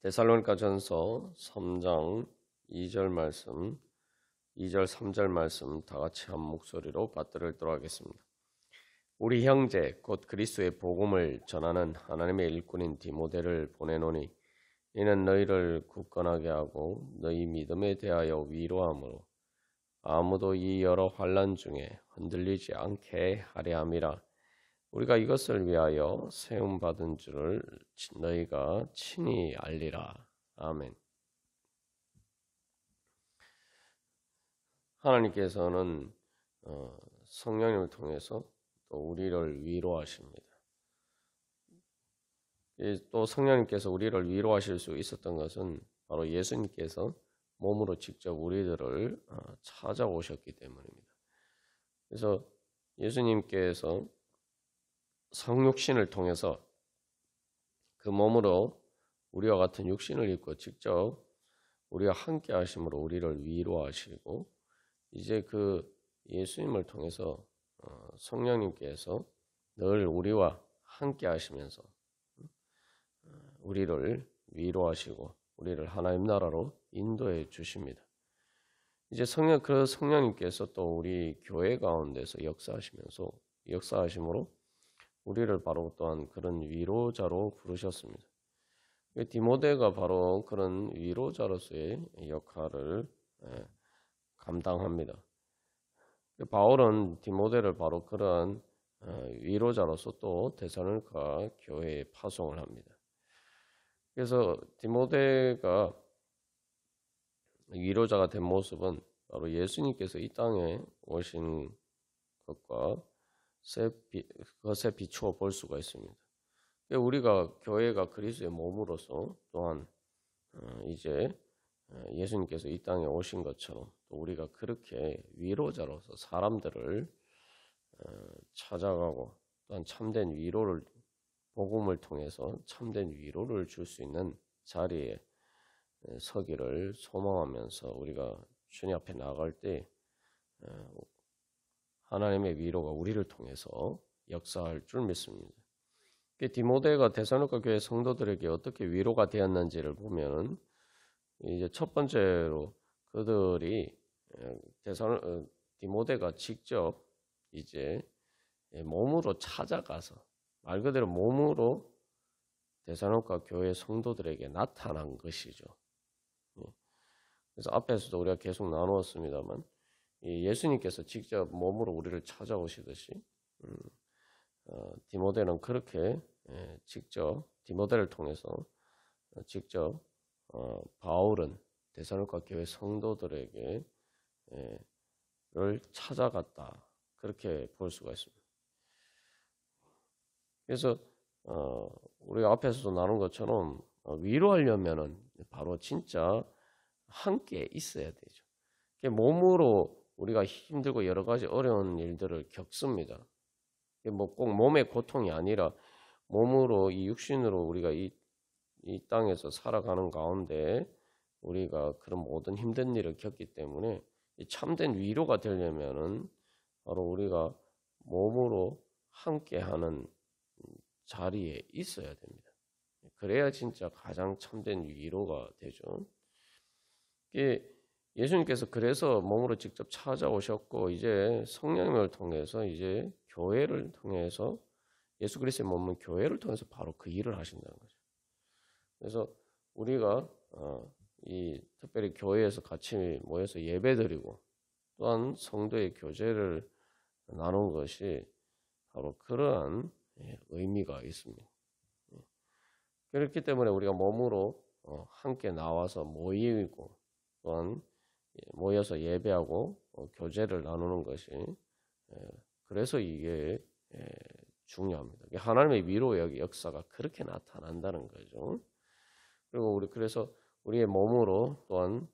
데살로니가전서 3장 2절 말씀, 2절 3절 말씀 다 같이 한 목소리로 받들도록 하겠습니다. 우리 형제 곧 그리스도의 복음을 전하는 하나님의 일꾼인 디모데를 보내노니 이는 너희를 굳건하게 하고 너희 믿음에 대하여 위로함으로 아무도 이 여러 환난 중에 흔들리지 않게 하려 함이라. 우리가 이것을 위하여 세움 받은 줄을 너희가 친히 알리라. 아멘. 하나님께서는 성령님을 통해서 또 우리를 위로하십니다. 또 성령님께서 우리를 위로하실 수 있었던 것은 바로 예수님께서 몸으로 직접 우리들을 찾아오셨기 때문입니다. 그래서 예수님께서 성육신을 통해서 그 몸으로 우리와 같은 육신을 입고 직접 우리와 함께 하심으로 우리를 위로하시고, 이제 그 예수님을 통해서 성령님께서 늘 우리와 함께 하시면서 우리를 위로하시고 우리를 하나님 나라로 인도해 주십니다. 이제 그 성령님께서 또 우리 교회 가운데서 역사하심으로 우리를 바로 또한 그런 위로자로 부르셨습니다. 디모데가 바로 그런 위로자로서의 역할을 감당합니다. 바울은 디모데를 바로 그런 위로자로서 또 데살로니가 교회에 파송을 합니다. 그래서 디모데가 위로자가 된 모습은 바로 예수님께서 이 땅에 오신 그것에 비추어 볼 수가 있습니다. 우리가 교회가 그리스도의 몸으로서 또한 이제 예수님께서 이 땅에 오신 것처럼 또 우리가 그렇게 위로자로서 사람들을 찾아가고 또한 참된 위로를, 복음을 통해서 참된 위로를 줄 수 있는 자리에 서기를 소망하면서 우리가 주님 앞에 나갈 때 하나님의 위로가 우리를 통해서 역사할 줄 믿습니다. 디모데가 데살로니가 교회 성도들에게 어떻게 위로가 되었는지를 보면, 이제 첫 번째로 그들이 디모데가 직접 이제 몸으로 찾아가서, 말 그대로 몸으로 데살로니가 교회 성도들에게 나타난 것이죠. 그래서 앞에서도 우리가 계속 나누었습니다만, 예수님께서 직접 몸으로 우리를 찾아오시듯이 디모데는 그렇게 직접 디모데를 통해서 직접 바울은 데살로니가 교회 성도들에게 를 찾아갔다, 그렇게 볼 수가 있습니다. 그래서 우리가 앞에서도 나눈 것처럼 위로하려면은 바로 진짜 함께 있어야 되죠. 몸으로 우리가 힘들고 여러 가지 어려운 일들을 겪습니다. 뭐 꼭 몸의 고통이 아니라 몸으로, 이 육신으로 우리가 이 땅에서 살아가는 가운데 우리가 그런 모든 힘든 일을 겪기 때문에 참된 위로가 되려면은 바로 우리가 몸으로 함께하는 자리에 있어야 됩니다. 그래야 진짜 가장 참된 위로가 되죠. 예수님께서 그래서 몸으로 직접 찾아오셨고, 이제 성령님을 통해서 이제 교회를 통해서, 예수 그리스도의 몸은 교회를 통해서 바로 그 일을 하신다는 거죠. 그래서 우리가 특별히 교회에서 같이 모여서 예배드리고 또한 성도의 교제를 나눈 것이 바로 그러한 의미가 있습니다. 그렇기 때문에 우리가 몸으로 함께 나와서 모이고 또한 모여서 예배하고 교제를 나누는 것이, 그래서 이게 중요합니다. 하나님의 위로의 역사가 그렇게 나타난다는 거죠. 그리고 그래서 우리의 몸으로 또한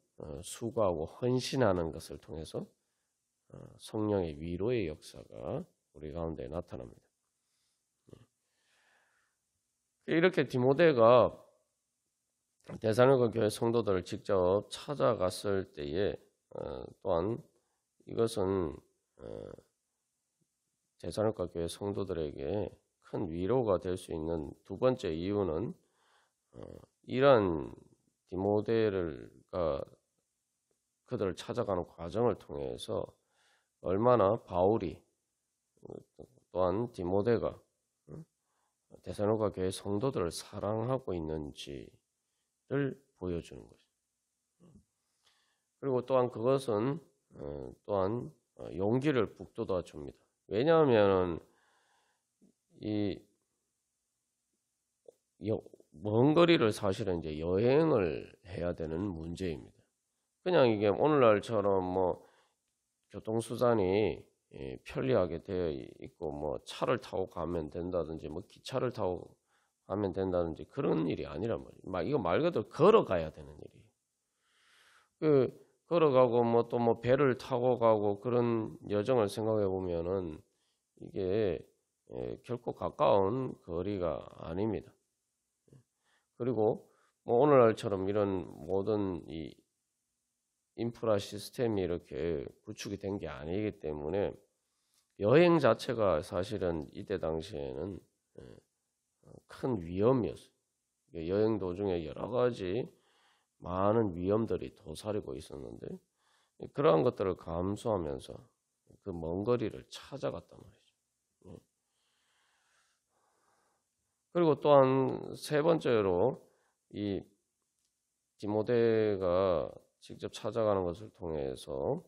수고하고 헌신하는 것을 통해서 성령의 위로의 역사가 우리 가운데 나타납니다. 이렇게 디모데가 데살로니가 교회 성도들을 직접 찾아갔을 때에 또한 이것은 데살로니가 교회 성도들에게 큰 위로가 될 수 있는 두 번째 이유는 이러한 디모데가 그들을 찾아가는 과정을 통해서 얼마나 바울이 또한 디모데가 데살로니가 교회 성도들을 사랑하고 있는지를 보여주는 거죠. 그리고 또한 그것은 또한 용기를 북돋아 줍니다. 왜냐하면 먼 거리를 사실은 이제 여행을 해야 되는 문제입니다. 그냥 이게 오늘날처럼 뭐 교통수단이 편리하게 되어 있고 뭐 차를 타고 가면 된다든지 뭐 기차를 타고 가면 된다든지 그런 일이 아니란 말이에요. 이거 말 그대로 걸어가야 되는 일이에요. 걸어가고 뭐 또 뭐 배를 타고 가고 그런 여정을 생각해 보면은 이게 결코 가까운 거리가 아닙니다. 그리고 뭐 오늘날처럼 이런 모든 이 인프라 시스템이 이렇게 구축이 된 게 아니기 때문에 여행 자체가 사실은 이때 당시에는 큰 위험이었어요. 여행 도중에 여러 가지 많은 위험들이 도사리고 있었는데 그러한 것들을 감수하면서 그 먼 거리를 찾아갔단 말이죠. 그리고 또한 세 번째로 이 디모데가 직접 찾아가는 것을 통해서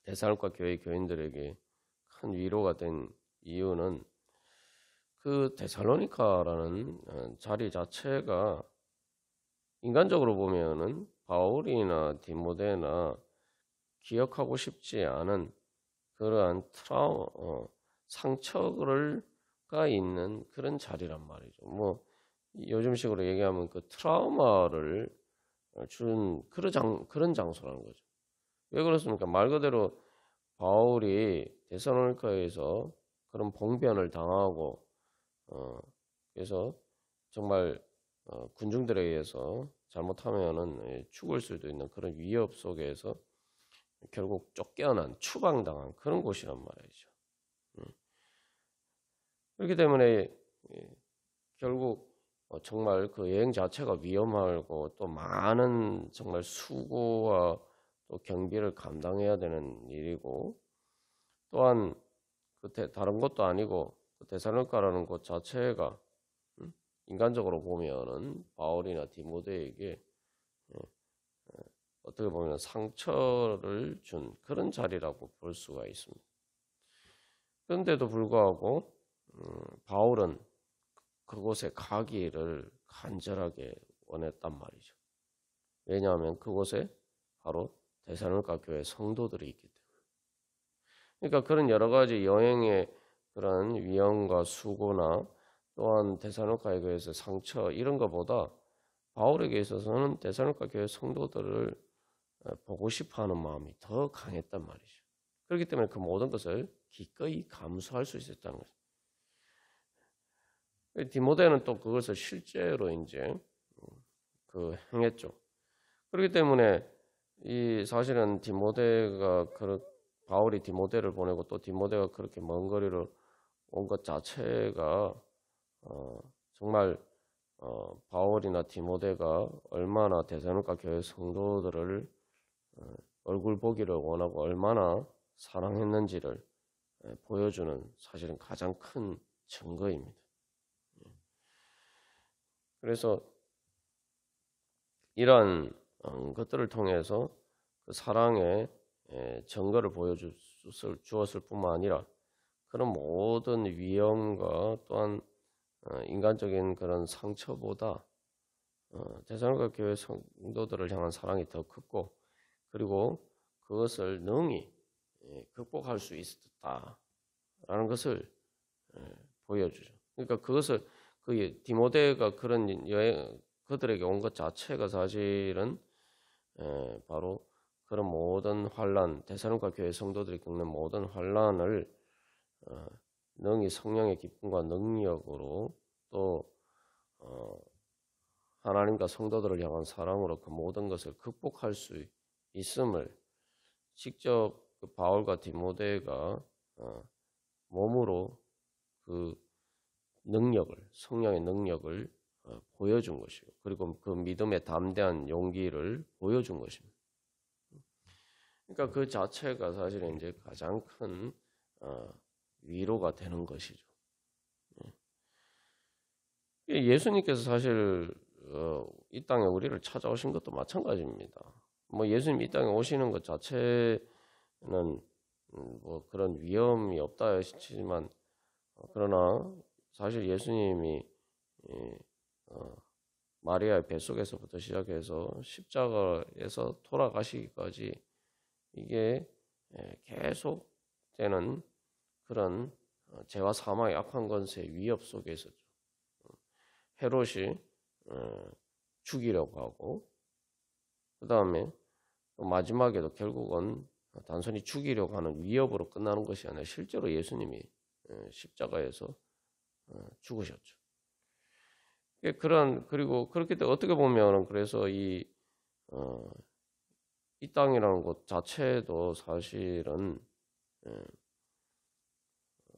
데살로니가 교회 교인들에게 큰 위로가 된 이유는 그 데살로니카라는 자리 자체가 인간적으로 보면은 바울이나 디모데나 기억하고 싶지 않은 그러한 상처가 있는 그런 자리란 말이죠. 뭐 요즘식으로 얘기하면 그 트라우마를 주는 그런 장소라는 거죠. 왜 그렇습니까? 말 그대로 바울이 데살로니카에서 그런 봉변을 당하고 그래서 정말 군중들에 의해서 잘못하면은 죽을 수도 있는 그런 위협 속에서 결국 쫓겨난 추방당한 그런 곳이란 말이죠. 그렇기 때문에 결국 정말 그 여행 자체가 위험하고 또 많은 정말 수고와 또 경비를 감당해야 되는 일이고 또한 다른 것도 아니고 데살로니카라는 곳 자체가 인간적으로 보면은 바울이나 디모데에게 어떻게 보면 상처를 준 그런 자리라고 볼 수가 있습니다. 그런데도 불구하고 바울은 그곳에 가기를 간절하게 원했단 말이죠. 왜냐하면 그곳에 바로 데살로니가 교회 성도들이 있기 때문에. 그러니까 그런 여러 가지 여행의 그런 위험과 수고나 또한 데살로니가 교회에서 상처 이런 것보다 바울에게 있어서는 데살로니가 교회 성도들을 보고 싶어하는 마음이 더 강했단 말이죠. 그렇기 때문에 그 모든 것을 기꺼이 감수할 수 있었다는 거죠. 디모데는 또 그것을 실제로 이제 행했죠. 그렇기 때문에 이 사실은 바울이 디모데를 보내고 또 디모데가 그렇게 먼 거리를 온 것 자체가 정말 바울이나 디모데가 얼마나 데살로니가 교회 성도들을 얼굴 보기를 원하고 얼마나 사랑했는지를 보여주는 사실은 가장 큰 증거입니다. 그래서 이러한 것들을 통해서 그 사랑의 증거를 보여주었을 뿐만 아니라 그런 모든 위험과 또한 인간적인 그런 상처보다 데살로니가 교회 성도들을 향한 사랑이 더 컸고 그리고 그것을 능히 극복할 수 있었다라는 것을 보여주죠. 그러니까 그것을 디모데가 그런 그들에게 온 것 자체가 사실은 바로 그런 모든 환난, 데살로니가 교회 성도들이 겪는 모든 환난을 능히 성령의 기쁨과 능력으로 또 하나님과 성도들을 향한 사랑으로 그 모든 것을 극복할 수 있음을 직접 그 바울과 디모데가 몸으로 그 능력을 성령의 능력을 보여준 것이고, 그리고 그 믿음의 담대한 용기를 보여준 것입니다. 그러니까 그 자체가 사실은 이제 가장 큰 위로가 되는 것이죠. 예수님께서 사실 이 땅에 우리를 찾아오신 것도 마찬가지입니다. 뭐 예수님 이 땅에 오시는 것 자체는 뭐 그런 위험이 없다 하시지만, 그러나 사실 예수님이 마리아의 뱃속에서부터 시작해서 십자가에서 돌아가시기까지 이게 계속되는 그런 죄와 사망의 악한 권세의 위협 속에서 헤롯이 죽이려고 하고, 그 다음에 마지막에도 결국은 단순히 죽이려고 하는 위협으로 끝나는 것이 아니라 실제로 예수님이 십자가에서 죽으셨죠. 그리고 그렇기 때문에 어떻게 보면 그래서 이 땅이라는 곳 자체도 사실은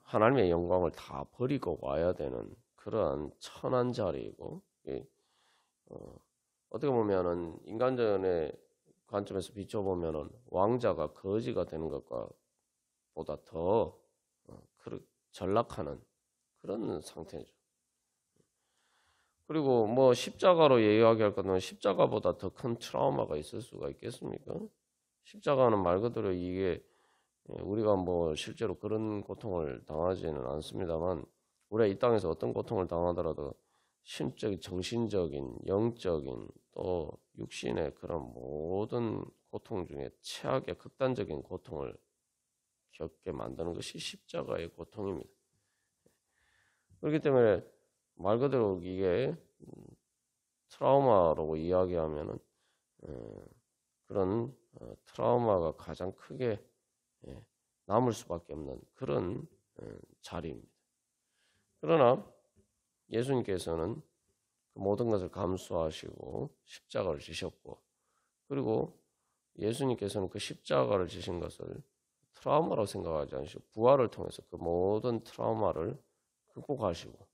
하나님의 영광을 다 버리고 와야 되는 그러한 천한 자리이고, 어떻게 보면은 인간전의 관점에서 비춰보면은 왕자가 거지가 되는 것과 보다 더 전락하는 그런 상태죠. 그리고 뭐 십자가로 이야기할 거면 십자가보다 더 큰 트라우마가 있을 수가 있겠습니까? 십자가는 말 그대로 이게 우리가 뭐 실제로 그런 고통을 당하지는 않습니다만, 우리가 이 땅에서 어떤 고통을 당하더라도 심적인, 정신적인, 영적인 또 육신의 그런 모든 고통 중에 최악의 극단적인 고통을 겪게 만드는 것이 십자가의 고통입니다. 그렇기 때문에 말 그대로 이게 트라우마라고 이야기하면은 그런 트라우마가 가장 크게 남을 수밖에 없는 그런 자리입니다. 그러나 예수님께서는 그 모든 것을 감수하시고 십자가를 지셨고, 그리고 예수님께서는 그 십자가를 지신 것을 트라우마라고 생각하지 않으시고 부활을 통해서 그 모든 트라우마를 극복하시고,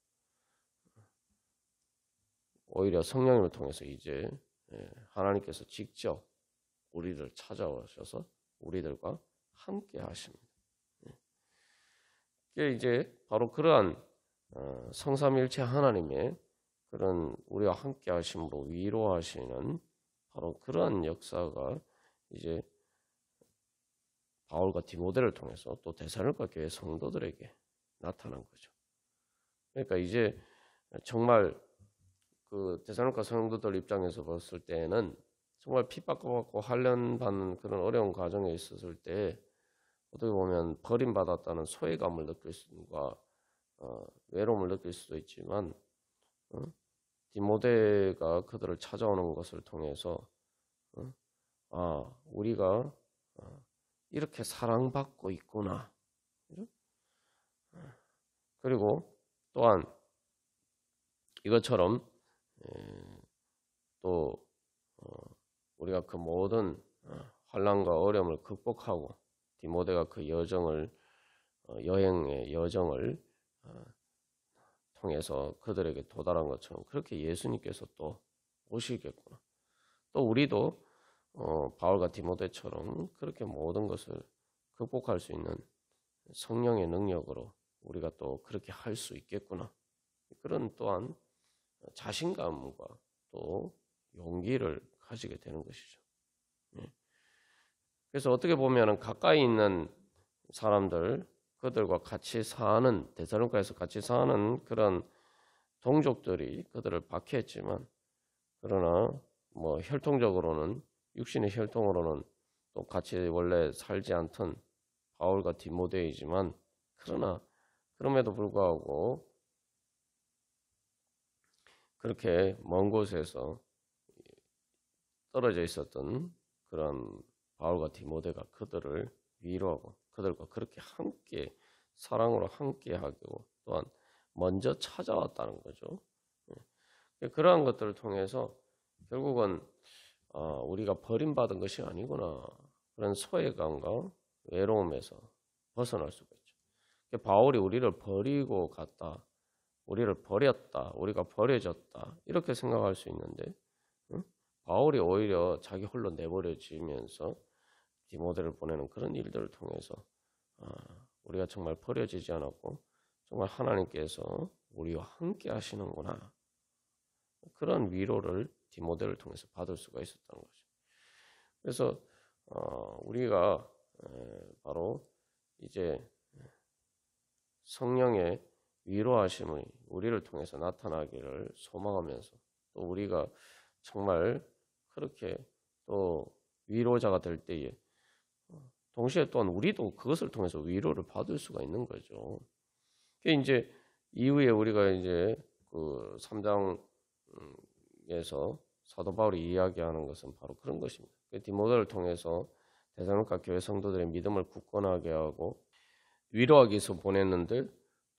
오히려 성령님을 통해서 이제 하나님께서 직접 우리를 찾아오셔서 우리들과 함께 하십니다. 이게 이제 바로 그러한 성삼일체 하나님의 그런 우리와 함께 하심으로 위로하시는 바로 그러한 역사가 이제 바울과 디모데를 통해서 또 데살로니가 교회 성도들에게 나타난 거죠. 그러니까 이제 정말 그 데살로니가 성도들 입장에서 봤을 때는 정말 핍박받고 환련받는 그런 어려운 과정에 있었을 때 어떻게 보면 버림받았다는 소외감을 느낄 수가 외로움을 느낄 수도 있지만, 디모데가 그들을 찾아오는 것을 통해서 우리가 이렇게 사랑받고 있구나. 그리고 또한 이것처럼 또 우리가 그 모든 환난과 어려움을 극복하고 디모데가 그 여행의 여정을 통해서 그들에게 도달한 것처럼 그렇게 예수님께서 또 오시겠구나. 또 우리도 바울과 디모데처럼 그렇게 모든 것을 극복할 수 있는 성령의 능력으로 우리가 또 그렇게 할 수 있겠구나. 그런 또한 자신감과 또 용기를 가지게 되는 것이죠. 그래서 어떻게 보면 가까이 있는 사람들, 그들과 같이 사는, 데살로니가에서 같이 사는 그런 동족들이 그들을 박해했지만, 그러나 뭐 혈통적으로는, 육신의 혈통으로는 또 같이 원래 살지 않던 바울과 디모데이지만, 그러나 그럼에도 불구하고 그렇게 먼 곳에서 떨어져 있었던 그런 바울과 디모데가 그들을 위로하고 그들과 그렇게 함께 사랑으로 함께하고 또한 먼저 찾아왔다는 거죠. 그러한 것들을 통해서 결국은 우리가 버림받은 것이 아니구나, 그런 소외감과 외로움에서 벗어날 수가 있죠. 바울이 우리를 버리고 갔다, 우리를 버렸다, 우리가 버려졌다 이렇게 생각할 수 있는데 응? 바울이 오히려 자기 홀로 내버려지면서 디모데를 보내는 그런 일들을 통해서 우리가 정말 버려지지 않았고 정말 하나님께서 우리와 함께 하시는구나 그런 위로를 디모데를 통해서 받을 수가 있었다는 거죠. 그래서 우리가 바로 이제 성령의 위로하심이 우리를 통해서 나타나기를 소망하면서 또 우리가 정말 그렇게 또 위로자가 될 때에 동시에 또한 우리도 그것을 통해서 위로를 받을 수가 있는 거죠. 그게 이제 이후에 우리가 이제 그 3장에서 사도 바울이 이야기하는 것은 바로 그런 것입니다. 디모데를 통해서 데살로니가 교회 성도들의 믿음을 굳건하게 하고 위로하기 위해서 보냈는데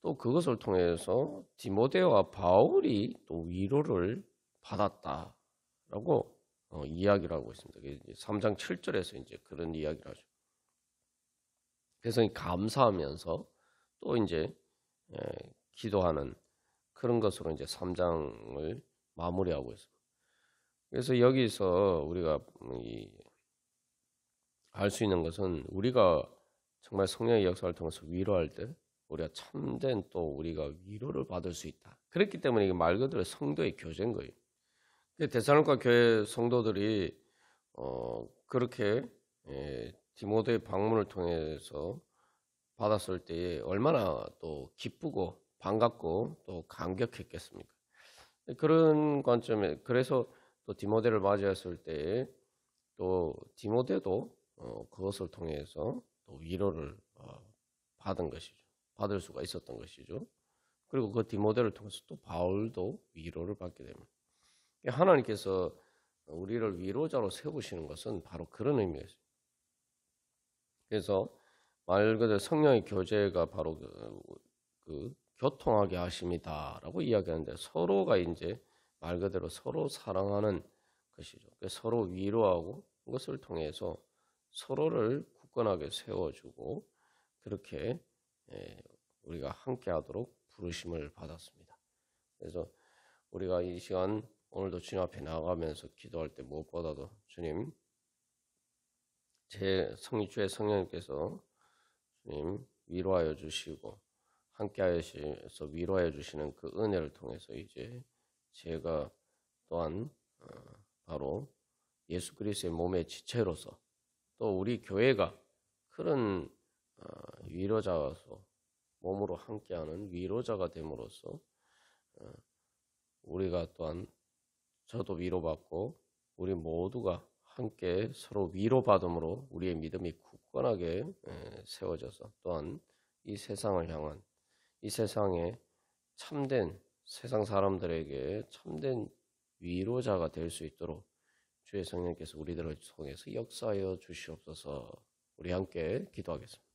또 그것을 통해서 디모데와 바울이 또 위로를 받았다라고 이야기를 하고 있습니다. 이제 3장 7절에서 이제 그런 이야기를 하죠. 그래서 감사하면서 또 이제 기도하는 그런 것으로 이제 3장을 마무리하고 있습니다. 그래서 여기서 우리가 알 수 있는 것은 우리가 정말 성령의 역사를 통해서 위로할 때 우리가 참된 또 우리가 위로를 받을 수 있다. 그렇기 때문에 이게 말 그대로 성도의 교제인 거예요. 데살로니가 교회 성도들이 그렇게 디모데의 방문을 통해서 받았을 때에 얼마나 또 기쁘고 반갑고 또 감격했겠습니까? 그런 관점에 그래서 또 디모데를 맞이했을 때 또 디모데도 그것을 통해서 또 위로를 받은 것이죠. 받을 수가 있었던 것이죠. 그리고 그 디모데를 통해서 또 바울도 위로를 받게 됩니다. 하나님께서 우리를 위로자로 세우시는 것은 바로 그런 의미가 있습니다. 그래서 말 그대로 성령의 교제가 바로 그 교통하게 하심이다라고 이야기하는데 서로가 이제 말 그대로 서로 사랑하는 것이죠. 서로 위로하고 그것을 통해서 서로를 굳건하게 세워주고 그렇게 우리가 함께하도록 부르심을 받았습니다. 그래서 우리가 이 시간 오늘도 주님 앞에 나아가면서 기도할 때 무엇보다도 주님 주의 성령님께서 주님 위로하여 주시고 함께하여서 위로하여 주시는 그 은혜를 통해서 이제 제가 또한 바로 예수 그리스도의 몸의 지체로서 또 우리 교회가 그런 위로자로서 몸으로 함께하는 위로자가 됨으로써 우리가 또한 저도 위로받고 우리 모두가 함께 서로 위로받음으로 우리의 믿음이 굳건하게 세워져서 또한 이 세상을 향한 이 세상에 참된 세상 사람들에게 참된 위로자가 될 수 있도록 주의 성령께서 우리들을 통해서 역사하여 주시옵소서. 우리 함께 기도하겠습니다.